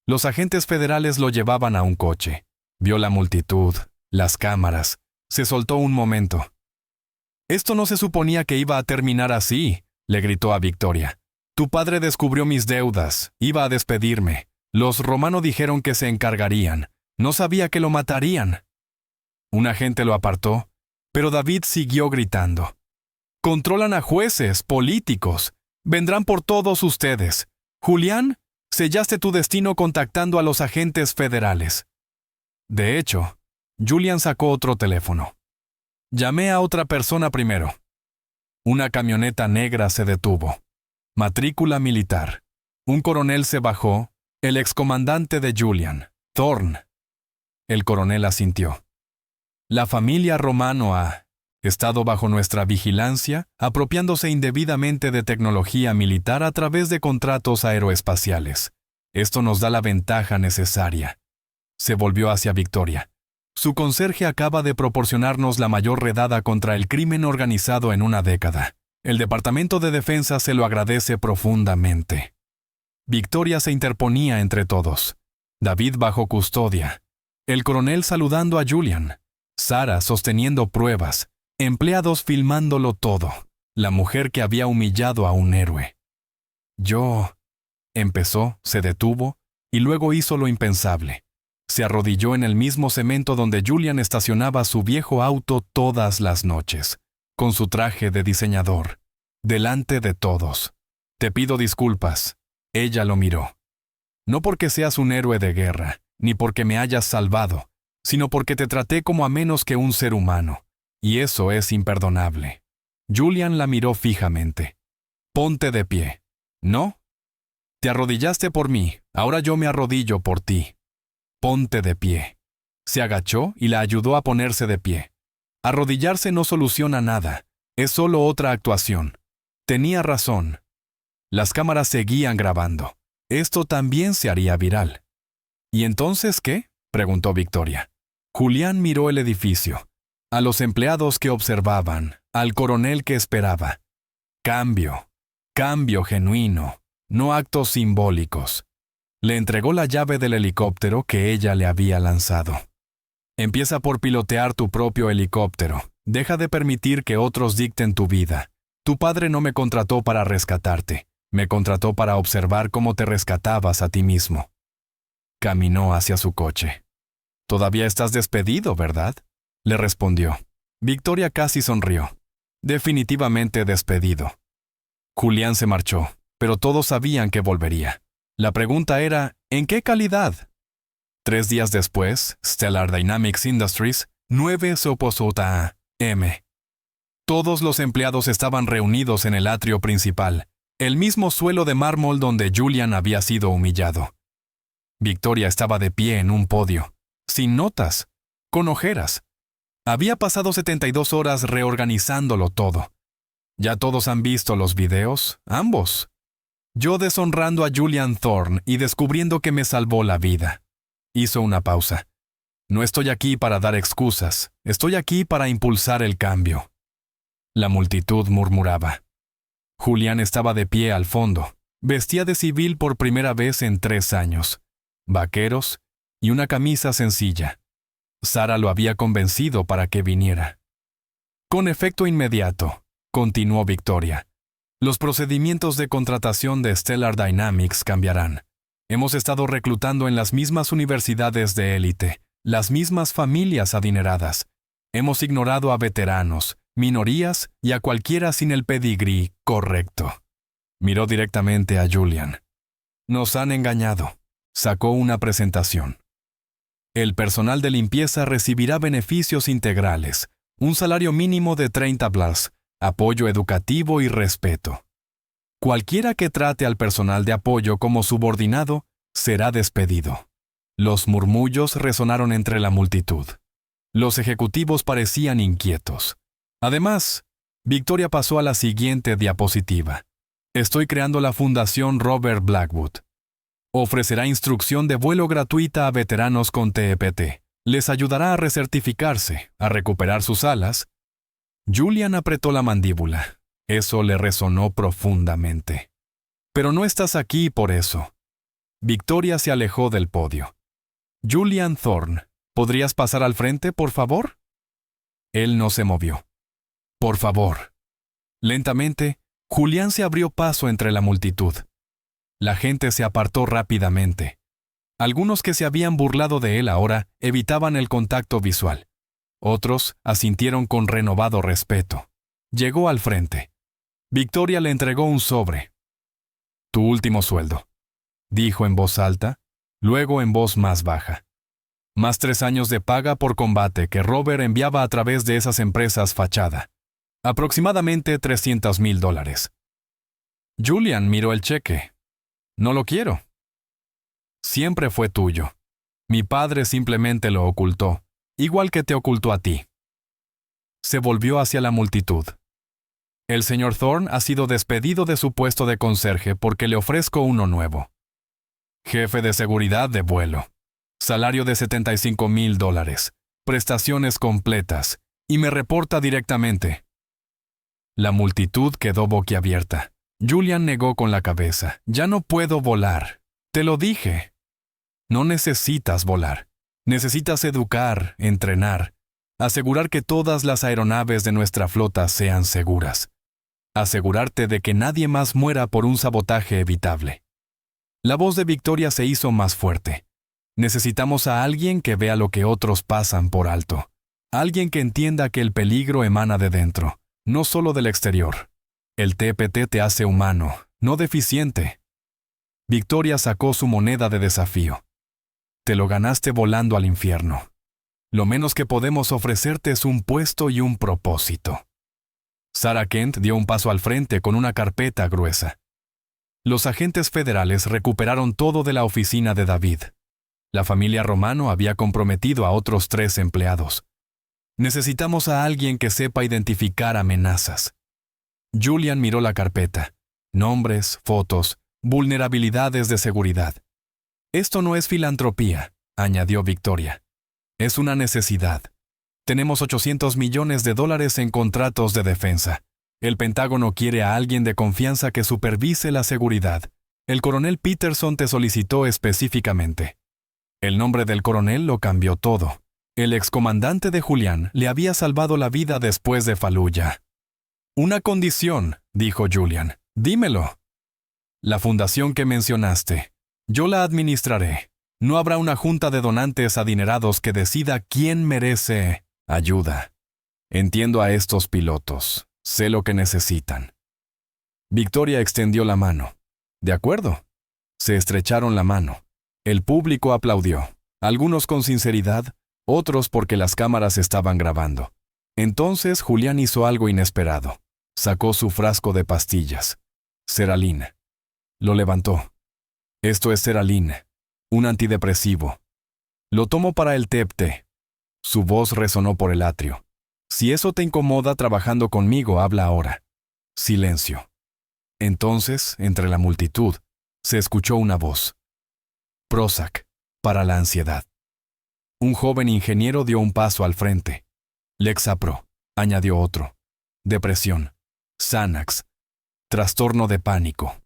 Los agentes federales lo llevaban a un coche. Vio la multitud, las cámaras. Se soltó un momento. Esto no se suponía que iba a terminar así, le gritó a Victoria. Tu padre descubrió mis deudas, iba a despedirme. Los Romano dijeron que se encargarían. No sabía que lo matarían. Un agente lo apartó, pero David siguió gritando. Controlan a jueces, políticos. Vendrán por todos ustedes. Julián, sellaste tu destino contactando a los agentes federales. De hecho, Julian sacó otro teléfono. Llamé a otra persona primero. Una camioneta negra se detuvo. Matrícula militar. Un coronel se bajó, el excomandante de Julian, Thorne. El coronel asintió. La familia Romano ha estado bajo nuestra vigilancia, apropiándose indebidamente de tecnología militar a través de contratos aeroespaciales. Esto nos da la ventaja necesaria. Se volvió hacia Victoria. Su conserje acaba de proporcionarnos la mayor redada contra el crimen organizado en una década. El Departamento de Defensa se lo agradece profundamente. Victoria se interponía entre todos. David bajo custodia. El coronel saludando a Julian. Sarah sosteniendo pruebas. Empleados filmándolo todo. La mujer que había humillado a un héroe. Yo... Empezó, se detuvo, y luego hizo lo impensable. Se arrodilló en el mismo cemento donde Julian estacionaba su viejo auto todas las noches, con su traje de diseñador, delante de todos. Te pido disculpas. Ella lo miró. No porque seas un héroe de guerra, ni porque me hayas salvado, sino porque te traté como a menos que un ser humano, y eso es imperdonable. Julian la miró fijamente. Ponte de pie. ¿No? Te arrodillaste por mí, ahora yo me arrodillo por ti. Ponte de pie. Se agachó y la ayudó a ponerse de pie. Arrodillarse no soluciona nada, es solo otra actuación. Tenía razón. Las cámaras seguían grabando. Esto también se haría viral. ¿Y entonces qué?, preguntó Victoria. Julián miró el edificio, a los empleados que observaban, al coronel que esperaba. Cambio genuino, no actos simbólicos. Le entregó la llave del helicóptero que ella le había lanzado. Empieza por pilotear tu propio helicóptero. Deja de permitir que otros dicten tu vida. Tu padre no me contrató para rescatarte. Me contrató para observar cómo te rescatabas a ti mismo. Caminó hacia su coche. «Todavía estás despedido, ¿verdad?», le respondió. Victoria casi sonrió. Definitivamente despedido. Julián se marchó, pero todos sabían que volvería. La pregunta era, ¿en qué calidad? 3 días después, Stellar Dynamics Industries 9 se opuso a M. Todos los empleados estaban reunidos en el atrio principal, el mismo suelo de mármol donde Julian había sido humillado. Victoria estaba de pie en un podio, sin notas, con ojeras. Había pasado 72 horas reorganizándolo todo. ¿Ya todos han visto los videos? Ambos. Yo deshonrando a Julian Thorne y descubriendo que me salvó la vida. Hizo una pausa. No estoy aquí para dar excusas, estoy aquí para impulsar el cambio. La multitud murmuraba. Julian estaba de pie al fondo. Vestía de civil por primera vez en 3 años. Vaqueros y una camisa sencilla. Sara lo había convencido para que viniera. Con efecto inmediato, continuó Victoria, los procedimientos de contratación de Stellar Dynamics cambiarán. Hemos estado reclutando en las mismas universidades de élite, las mismas familias adineradas. Hemos ignorado a veteranos, minorías y a cualquiera sin el pedigrí correcto. Miró directamente a Julian. Nos han engañado. Sacó una presentación. El personal de limpieza recibirá beneficios integrales, un salario mínimo de 30 $, apoyo educativo y respeto. Cualquiera que trate al personal de apoyo como subordinado será despedido. Los murmullos resonaron entre la multitud. Los ejecutivos parecían inquietos. Además, Victoria pasó a la siguiente diapositiva. Estoy creando la Fundación Robert Blackwood. Ofrecerá instrucción de vuelo gratuita a veteranos con TEPT. Les ayudará a recertificarse, a recuperar sus alas. Julian apretó la mandíbula. Eso le resonó profundamente. Pero no estás aquí por eso. Victoria se alejó del podio. Julian Thorne, ¿podrías pasar al frente, por favor? Él no se movió. Por favor. Lentamente, Julian se abrió paso entre la multitud. La gente se apartó rápidamente. Algunos que se habían burlado de él ahora evitaban el contacto visual. Otros asintieron con renovado respeto. Llegó al frente. Victoria le entregó un sobre. Tu último sueldo, dijo en voz alta, luego en voz más baja. Más 3 años de paga por combate que Robert enviaba a través de esas empresas fachada. Aproximadamente $300,000. Julian miró el cheque. No lo quiero. Siempre fue tuyo. Mi padre simplemente lo ocultó, igual que te ocultó a ti. Se volvió hacia la multitud. El señor Thorne ha sido despedido de su puesto de conserje porque le ofrezco uno nuevo. Jefe de seguridad de vuelo. Salario de $75,000. Prestaciones completas. Y me reporta directamente. La multitud quedó boquiabierta. Julian negó con la cabeza. Ya no puedo volar. Te lo dije. No necesitas volar. Necesitas educar, entrenar, asegurar que todas las aeronaves de nuestra flota sean seguras. Asegurarte de que nadie más muera por un sabotaje evitable. La voz de Victoria se hizo más fuerte. Necesitamos a alguien que vea lo que otros pasan por alto. Alguien que entienda que el peligro emana de dentro, no solo del exterior. El TPT te hace humano, no deficiente. Victoria sacó su moneda de desafío. Te lo ganaste volando al infierno. Lo menos que podemos ofrecerte es un puesto y un propósito. Sarah Kent dio un paso al frente con una carpeta gruesa. Los agentes federales recuperaron todo de la oficina de David. La familia Romano había comprometido a otros 3 empleados. Necesitamos a alguien que sepa identificar amenazas. Julian miró la carpeta. Nombres, fotos, vulnerabilidades de seguridad. Esto no es filantropía, añadió Victoria. Es una necesidad. Tenemos $800 millones en contratos de defensa. El Pentágono quiere a alguien de confianza que supervise la seguridad. El coronel Peterson te solicitó específicamente. El nombre del coronel lo cambió todo. El excomandante de Julian le había salvado la vida después de Fallujah. Una condición, dijo Julian. Dímelo. La fundación que mencionaste. Yo la administraré. No habrá una junta de donantes adinerados que decida quién merece ayuda. Entiendo a estos pilotos. Sé lo que necesitan. Victoria extendió la mano. De acuerdo. Se estrecharon la mano. El público aplaudió. Algunos con sinceridad, otros porque las cámaras estaban grabando. Entonces Julián hizo algo inesperado. Sacó su frasco de pastillas. Seralin. Lo levantó. Esto es Seralin, un antidepresivo. Lo tomo para el TEPT. Su voz resonó por el atrio. Si eso te incomoda trabajando conmigo, habla ahora. Silencio. Entonces, entre la multitud, se escuchó una voz. Prozac, para la ansiedad. Un joven ingeniero dio un paso al frente. Lexapro, añadió otro. Depresión. Xanax. Trastorno de pánico.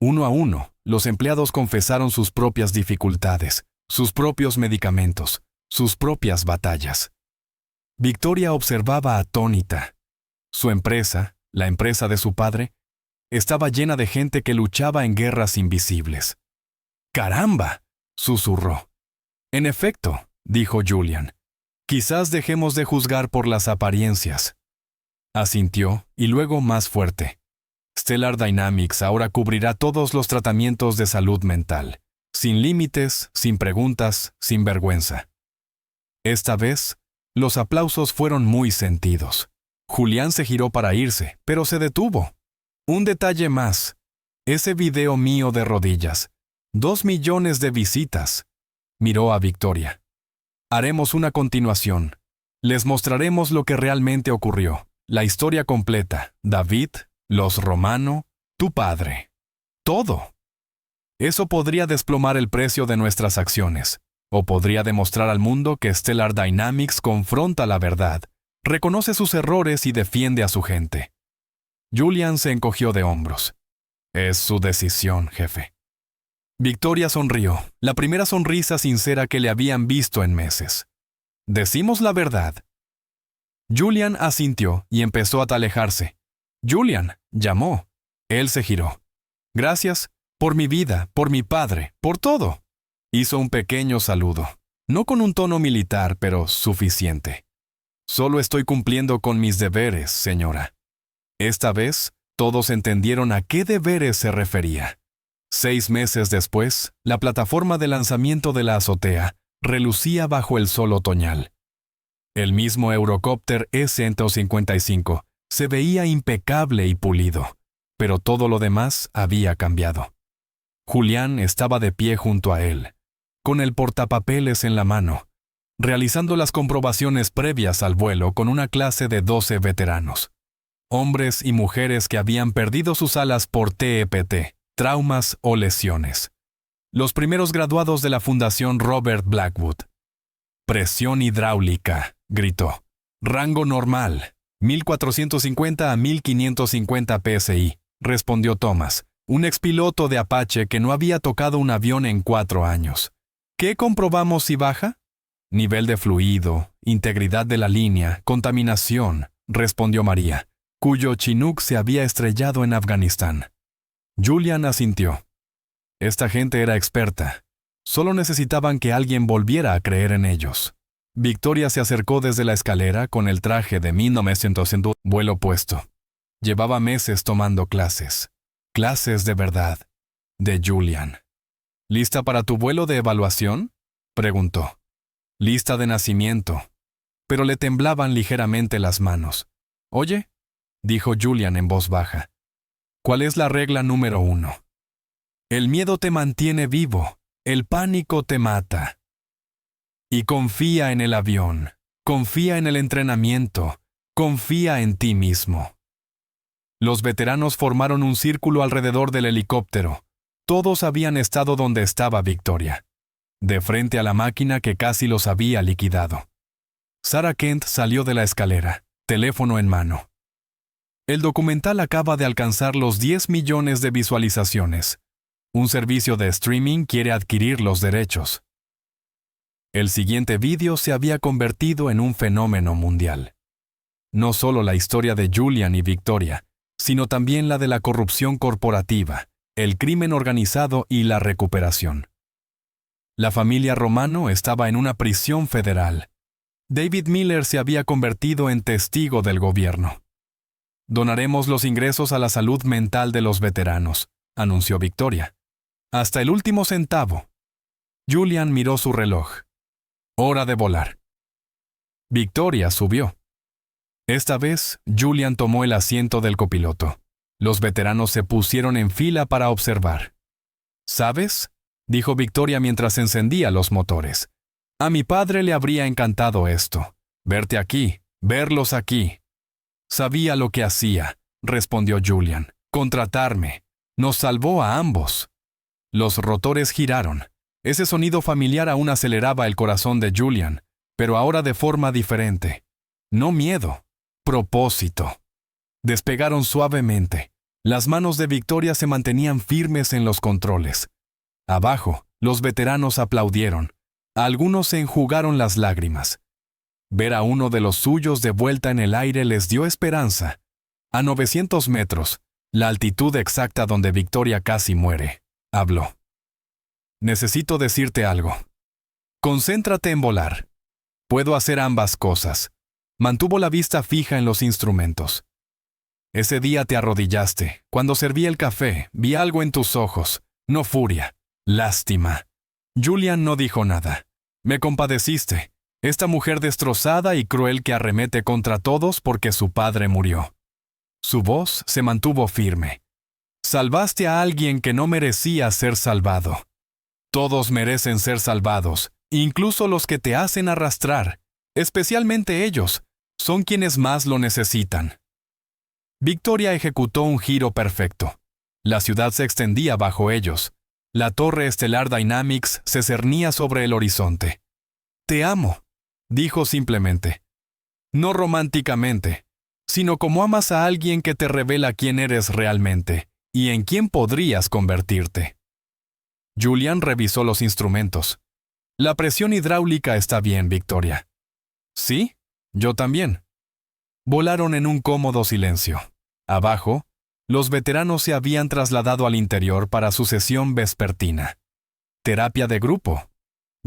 Uno a uno, los empleados confesaron sus propias dificultades, sus propios medicamentos, sus propias batallas. Victoria observaba atónita. Su empresa, la empresa de su padre, estaba llena de gente que luchaba en guerras invisibles. ¡Caramba!, susurró. En efecto, dijo Julian, quizás dejemos de juzgar por las apariencias. Asintió, y luego más fuerte. Stellar Dynamics ahora cubrirá todos los tratamientos de salud mental, sin límites, sin preguntas, sin vergüenza. Esta vez, los aplausos fueron muy sentidos. Julián se giró para irse, pero se detuvo. Un detalle más. Ese video mío de rodillas. 2 millones de visitas. Miró a Victoria. Haremos una continuación. Les mostraremos lo que realmente ocurrió. La historia completa. David, los Romano, tu padre. Todo. Eso podría desplomar el precio de nuestras acciones. O podría demostrar al mundo que Stellar Dynamics confronta la verdad, reconoce sus errores y defiende a su gente. Julian se encogió de hombros. Es su decisión, jefe. Victoria sonrió, la primera sonrisa sincera que le habían visto en meses. Decimos la verdad. Julian asintió y empezó a alejarse. Julian, llamó. Él se giró. Gracias, por mi vida, por mi padre, por todo. Hizo un pequeño saludo, no con un tono militar, pero suficiente. Solo estoy cumpliendo con mis deberes, señora. Esta vez, todos entendieron a qué deberes se refería. 6 meses después, la plataforma de lanzamiento de la azotea relucía bajo el sol otoñal. El mismo Eurocopter E-155 se veía impecable y pulido, pero todo lo demás había cambiado. Julián estaba de pie junto a él, con el portapapeles en la mano, realizando las comprobaciones previas al vuelo con una clase de 12 veteranos. Hombres y mujeres que habían perdido sus alas por TEPT, traumas o lesiones. Los primeros graduados de la Fundación Robert Blackwood. Presión hidráulica, gritó. Rango normal, 1450 a 1550 psi, respondió Thomas, un expiloto de Apache que no había tocado un avión en 4 años. ¿Qué comprobamos si baja? Nivel de fluido, integridad de la línea, contaminación, respondió María, cuyo Chinook se había estrellado en Afganistán. Julian asintió. Esta gente era experta. Solo necesitaban que alguien volviera a creer en ellos. Victoria se acercó desde la escalera con el traje de 1900 vuelo puesto. Llevaba meses tomando clases. Clases de verdad. De Julian. ¿Lista para tu vuelo de evaluación?, preguntó. Lista de nacimiento. Pero le temblaban ligeramente las manos. Oye, dijo Julian en voz baja. ¿Cuál es la regla número 1? El miedo te mantiene vivo, el pánico te mata. Y confía en el avión, confía en el entrenamiento, confía en ti mismo. Los veteranos formaron un círculo alrededor del helicóptero. Todos habían estado donde estaba Victoria, de frente a la máquina que casi los había liquidado. Sarah Kent salió de la escalera, teléfono en mano. El documental acaba de alcanzar los 10 millones de visualizaciones. Un servicio de streaming quiere adquirir los derechos. El siguiente vídeo se había convertido en un fenómeno mundial. No solo la historia de Julian y Victoria, sino también la de la corrupción corporativa, el crimen organizado y la recuperación. La familia Romano estaba en una prisión federal. David Miller se había convertido en testigo del gobierno. Donaremos los ingresos a la salud mental de los veteranos, anunció Victoria. Hasta el último centavo. Julian miró su reloj. Hora de volar. Victoria subió. Esta vez, Julian tomó el asiento del copiloto. Los veteranos se pusieron en fila para observar. ¿Sabes?, dijo Victoria mientras encendía los motores. A mi padre le habría encantado esto. Verte aquí, verlos aquí. Sabía lo que hacía, respondió Julian. Contratarme. Nos salvó a ambos. Los rotores giraron. Ese sonido familiar aún aceleraba el corazón de Julian, pero ahora de forma diferente. No miedo, propósito. Despegaron suavemente. Las manos de Victoria se mantenían firmes en los controles. Abajo, los veteranos aplaudieron. Algunos se enjugaron las lágrimas. Ver a uno de los suyos de vuelta en el aire les dio esperanza. A 900 metros, la altitud exacta donde Victoria casi muere, habló. Necesito decirte algo. Concéntrate en volar. Puedo hacer ambas cosas. Mantuvo la vista fija en los instrumentos. Ese día te arrodillaste. Cuando serví el café, vi algo en tus ojos. No furia, lástima. Julian no dijo nada. Me compadeciste. Esta mujer destrozada y cruel que arremete contra todos porque su padre murió. Su voz se mantuvo firme. Salvaste a alguien que no merecía ser salvado. Todos merecen ser salvados, incluso los que te hacen arrastrar. Especialmente ellos. Son quienes más lo necesitan. Victoria ejecutó un giro perfecto. La ciudad se extendía bajo ellos. La torre Stellar Dynamics se cernía sobre el horizonte. Te amo, dijo simplemente. No románticamente, sino como amas a alguien que te revela quién eres realmente y en quién podrías convertirte. Julian revisó los instrumentos. La presión hidráulica está bien, Victoria. ¿Sí? Yo también. Volaron en un cómodo silencio. Abajo, los veteranos se habían trasladado al interior para su sesión vespertina. Terapia de grupo.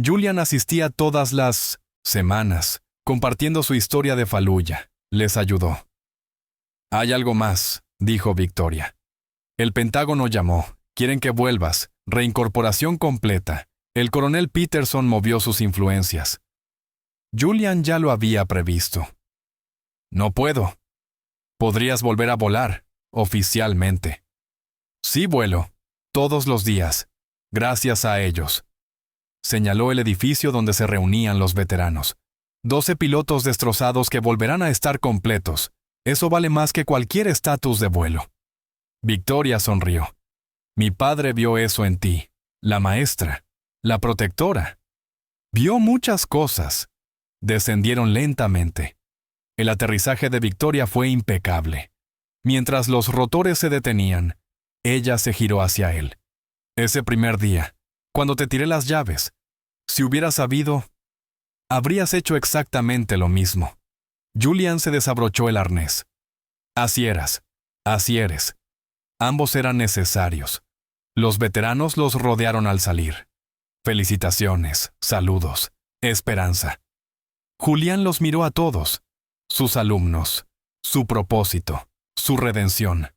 Julian asistía todas las semanas, compartiendo su historia de Fallujah. Les ayudó. Hay algo más, dijo Victoria. El Pentágono llamó. Quieren que vuelvas. Reincorporación completa. El coronel Peterson movió sus influencias. Julian ya lo había previsto. No puedo. Podrías volver a volar, oficialmente. Sí vuelo, todos los días, gracias a ellos. Señaló el edificio donde se reunían los veteranos. 12 pilotos destrozados que volverán a estar completos. Eso vale más que cualquier estatus de vuelo. Victoria sonrió. Mi padre vio eso en ti, la maestra, la protectora. Vio muchas cosas. Descendieron lentamente. El aterrizaje de Victoria fue impecable. Mientras los rotores se detenían, ella se giró hacia él. Ese primer día, cuando te tiré las llaves, si hubieras sabido, habrías hecho exactamente lo mismo. Julian se desabrochó el arnés. Así eras, así eres. Ambos eran necesarios. Los veteranos los rodearon al salir. Felicitaciones, saludos, esperanza. Julián los miró a todos, sus alumnos, su propósito, su redención.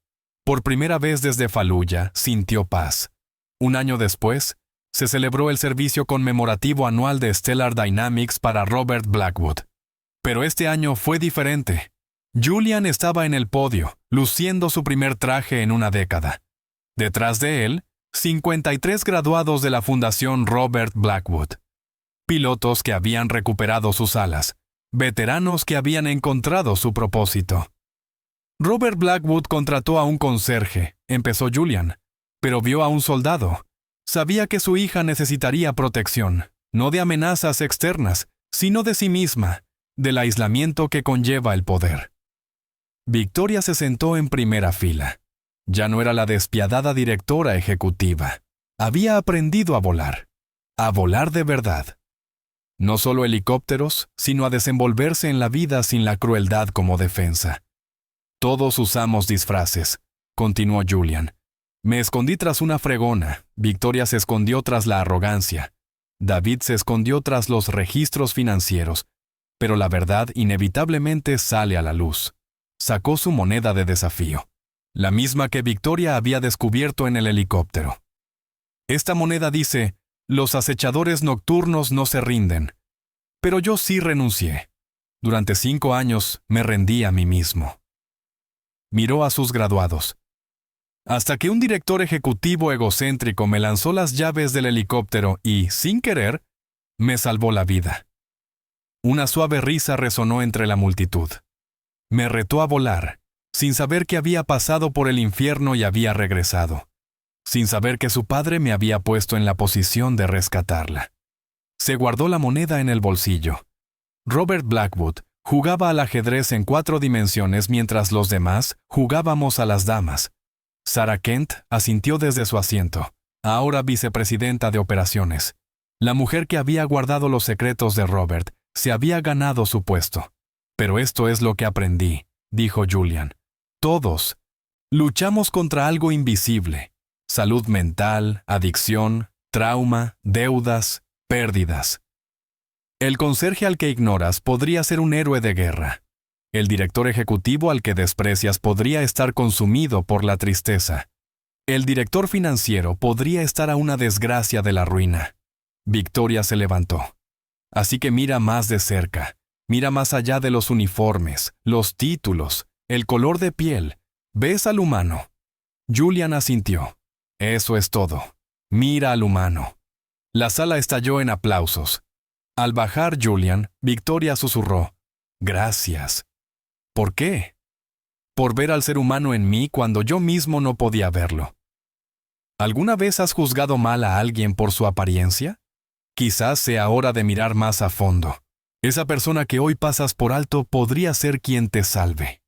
Por primera vez desde Fallujah sintió paz. Un año después, se celebró el servicio conmemorativo anual de Stellar Dynamics para Robert Blackwood. Pero este año fue diferente. Julian estaba en el podio, luciendo su primer traje en una década. Detrás de él, 53 graduados de la Fundación Robert Blackwood. Pilotos que habían recuperado sus alas, veteranos que habían encontrado su propósito. Robert Blackwood contrató a un conserje, empezó Julian, pero vio a un soldado. Sabía que su hija necesitaría protección, no de amenazas externas, sino de sí misma, del aislamiento que conlleva el poder. Victoria se sentó en primera fila. Ya no era la despiadada directora ejecutiva. Había aprendido a volar de verdad. No solo helicópteros, sino a desenvolverse en la vida sin la crueldad como defensa. Todos usamos disfraces, continuó Julian. Me escondí tras una fregona, Victoria se escondió tras la arrogancia, David se escondió tras los registros financieros, pero la verdad inevitablemente sale a la luz. Sacó su moneda de desafío, la misma que Victoria había descubierto en el helicóptero. Esta moneda dice: los acechadores nocturnos no se rinden. Pero yo sí renuncié. Durante 5 años me rendí a mí mismo. Miró a sus graduados. Hasta que un director ejecutivo egocéntrico me lanzó las llaves del helicóptero y, sin querer, me salvó la vida. Una suave risa resonó entre la multitud. Me retó a volar, sin saber que había pasado por el infierno y había regresado, sin saber que su padre me había puesto en la posición de rescatarla. Se guardó la moneda en el bolsillo. Robert Blackwood jugaba al ajedrez en 4 dimensiones mientras los demás jugábamos a las damas. Sarah Kent asintió desde su asiento, ahora vicepresidenta de operaciones. La mujer que había guardado los secretos de Robert se había ganado su puesto. Pero esto es lo que aprendí, dijo Julian. Todos luchamos contra algo invisible. Salud mental, adicción, trauma, deudas, pérdidas. El conserje al que ignoras podría ser un héroe de guerra. El director ejecutivo al que desprecias podría estar consumido por la tristeza. El director financiero podría estar a una desgracia de la ruina. Victoria se levantó. Así que mira más de cerca. Mira más allá de los uniformes, los títulos, el color de piel. ¿Ves al humano? Julian asintió. Eso es todo. Mira al humano. La sala estalló en aplausos. Al bajar Julian, Victoria susurró. Gracias. ¿Por qué? Por ver al ser humano en mí cuando yo mismo no podía verlo. ¿Alguna vez has juzgado mal a alguien por su apariencia? Quizás sea hora de mirar más a fondo. Esa persona que hoy pasas por alto podría ser quien te salve.